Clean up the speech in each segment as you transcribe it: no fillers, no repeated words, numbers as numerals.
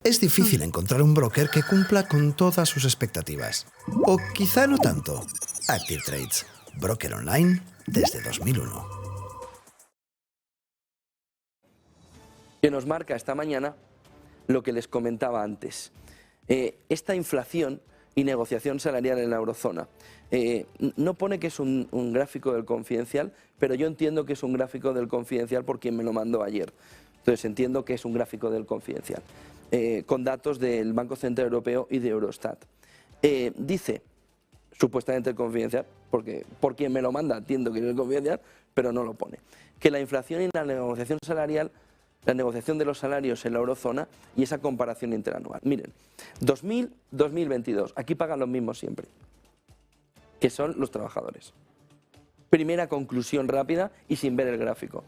Es difícil encontrar un broker que cumpla con todas sus expectativas. O quizá no tanto. Active Trades, broker online desde 2001. Que nos marca esta mañana lo que les comentaba antes. Esta inflación y negociación salarial en la eurozona. No pone que es un gráfico del Confidencial, pero yo entiendo que es un gráfico del Confidencial por quien me lo mandó ayer. Entonces entiendo que es un gráfico del Confidencial, con datos del Banco Central Europeo y de Eurostat. Dice, supuestamente el Confidencial, porque por quien me lo manda entiendo que es el Confidencial, pero no lo pone, que la inflación y la negociación salarial, la negociación de los salarios en la eurozona y esa comparación interanual. Miren, 2000-2022, aquí pagan los mismos siempre, que son los trabajadores. Primera conclusión rápida y sin ver el gráfico,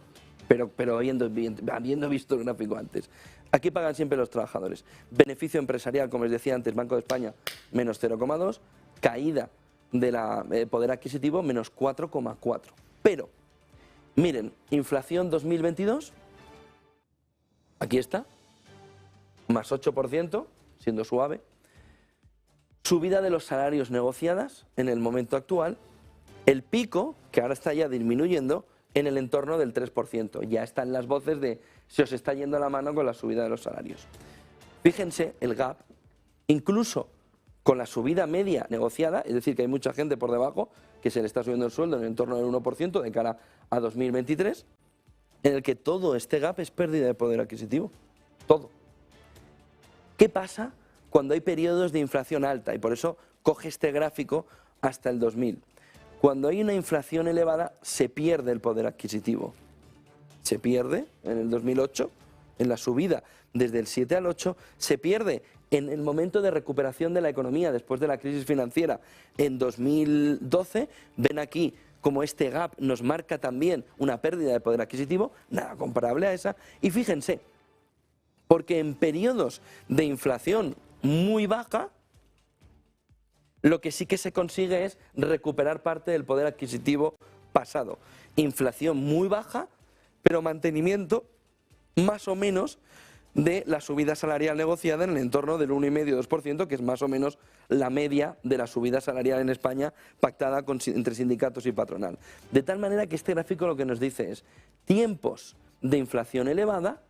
pero habiendo visto el gráfico antes. Aquí pagan siempre los trabajadores. Beneficio empresarial, como les decía antes, Banco de España, menos 0,2, caída del poder adquisitivo, menos 4,4. Pero, miren, inflación 2022, aquí está, más 8%, siendo suave. Subida de los salarios negociadas en el momento actual. El pico, que ahora está ya disminuyendo, en el entorno del 3%. Ya están las voces de se os está yendo la mano con la subida de los salarios. Fíjense el gap, incluso con la subida media negociada, es decir, que hay mucha gente por debajo que se le está subiendo el sueldo en el entorno del 1% de cara a 2023, en el que todo este gap es pérdida de poder adquisitivo. Todo. ¿Qué pasa cuando hay periodos de inflación alta? Y por eso coge este gráfico hasta el 2000. Cuando hay una inflación elevada, se pierde el poder adquisitivo. Se pierde en el 2008, en la subida desde el 7 al 8, se pierde en el momento de recuperación de la economía después de la crisis financiera en 2012. Ven aquí como este gap nos marca también una pérdida de poder adquisitivo, nada comparable a esa. Y fíjense, porque en periodos de inflación muy baja, lo que sí que se consigue es recuperar parte del poder adquisitivo pasado. Inflación muy baja, pero mantenimiento más o menos de la subida salarial negociada en el entorno del 1,5-2%, que es más o menos la media de la subida salarial en España pactada entre sindicatos y patronal. De tal manera que este gráfico lo que nos dice es tiempos de inflación elevada,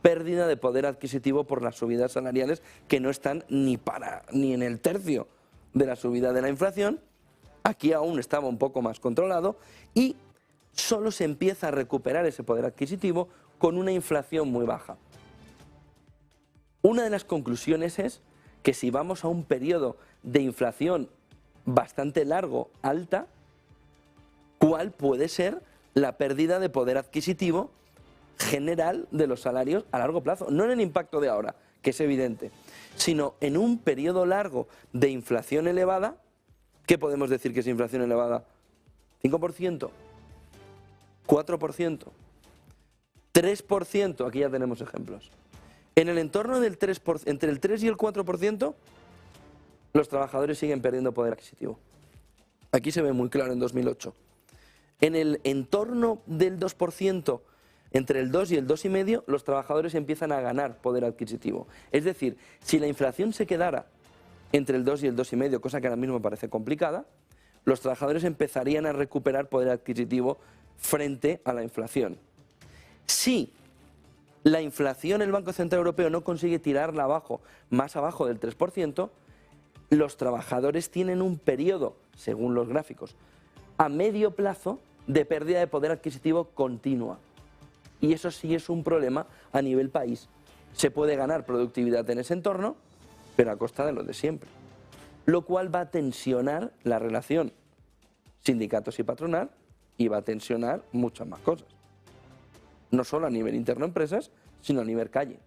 pérdida de poder adquisitivo por las subidas salariales que no están ni en el tercio de la subida de la inflación. Aquí aún estaba un poco más controlado y solo se empieza a recuperar ese poder adquisitivo con una inflación muy baja. Una de las conclusiones es que si vamos a un periodo de inflación bastante largo, alta, ¿cuál puede ser la pérdida de poder adquisitivo general de los salarios a largo plazo? No en el impacto de ahora, que es evidente, sino en un periodo largo de inflación elevada. ¿Qué podemos decir que es inflación elevada? 5%, 4%, 3%, aquí ya tenemos ejemplos. En el entorno del 3%, entre el 3 y el 4%, los trabajadores siguen perdiendo poder adquisitivo. Aquí se ve muy claro en 2008. En el entorno del 2%, entre el 2 y el 2,5, los trabajadores empiezan a ganar poder adquisitivo. Es decir, si la inflación se quedara entre el 2 y el 2,5, cosa que ahora mismo parece complicada, los trabajadores empezarían a recuperar poder adquisitivo frente a la inflación. Si la inflación, el Banco Central Europeo no consigue tirarla abajo, más abajo del 3%, los trabajadores tienen un periodo, según los gráficos, a medio plazo de pérdida de poder adquisitivo continua. Y eso sí es un problema a nivel país. Se puede ganar productividad en ese entorno, pero a costa de lo de siempre. Lo cual va a tensionar la relación sindicatos y patronal y va a tensionar muchas más cosas. No solo a nivel interno empresas, sino a nivel calle.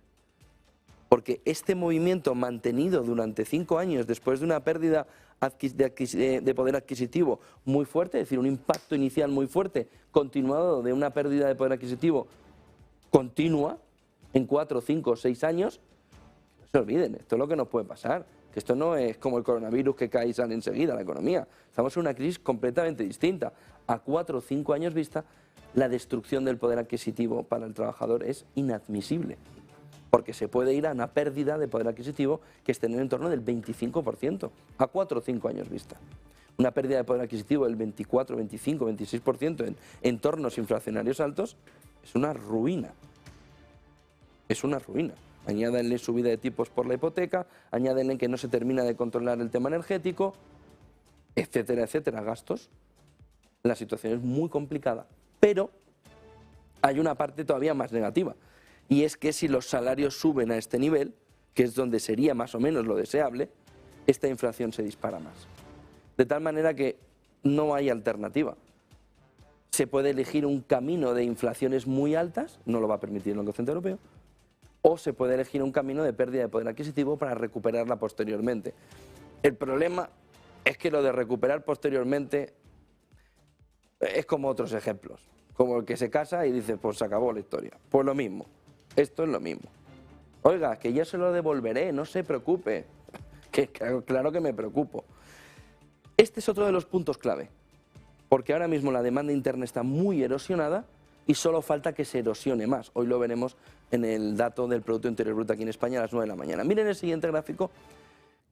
Porque este movimiento mantenido durante 5 años después de una pérdida de poder adquisitivo muy fuerte, es decir, un impacto inicial muy fuerte, continuado de una pérdida de poder adquisitivo continua en 4, 5, 6 años, no se olviden, esto es lo que nos puede pasar, que esto no es como el coronavirus que cae y sale enseguida la economía. Estamos en una crisis completamente distinta. A 4 o 5 años vista, la destrucción del poder adquisitivo para el trabajador es inadmisible. porque se puede ir a una pérdida de poder adquisitivo que esté en el entorno del 25%, a 4 o 5 años vista. Una pérdida de poder adquisitivo del 24, 25, 26% en entornos inflacionarios altos es una ruina. Es una ruina. Añádenle subida de tipos por la hipoteca, añádenle que no se termina de controlar el tema energético, etcétera, etcétera, gastos. La situación es muy complicada, pero hay una parte todavía más negativa, y es que si los salarios suben a este nivel, que es donde sería más o menos lo deseable, esta inflación se dispara más. De tal manera que no hay alternativa. Se puede elegir un camino de inflaciones muy altas, no lo va a permitir el Banco Central Europeo, o se puede elegir un camino de pérdida de poder adquisitivo para recuperarla posteriormente. El problema es que lo de recuperar posteriormente es como otros ejemplos, como el que se casa y dice, pues se acabó la historia. Pues lo mismo, esto es lo mismo. Oiga, que yo se lo devolveré, no se preocupe, que claro que me preocupo. Este es otro de los puntos clave, porque ahora mismo la demanda interna está muy erosionada y solo falta que se erosione más. Hoy lo veremos en el dato del Producto Interior Bruto aquí en España a las 9 de la mañana. Miren el siguiente gráfico,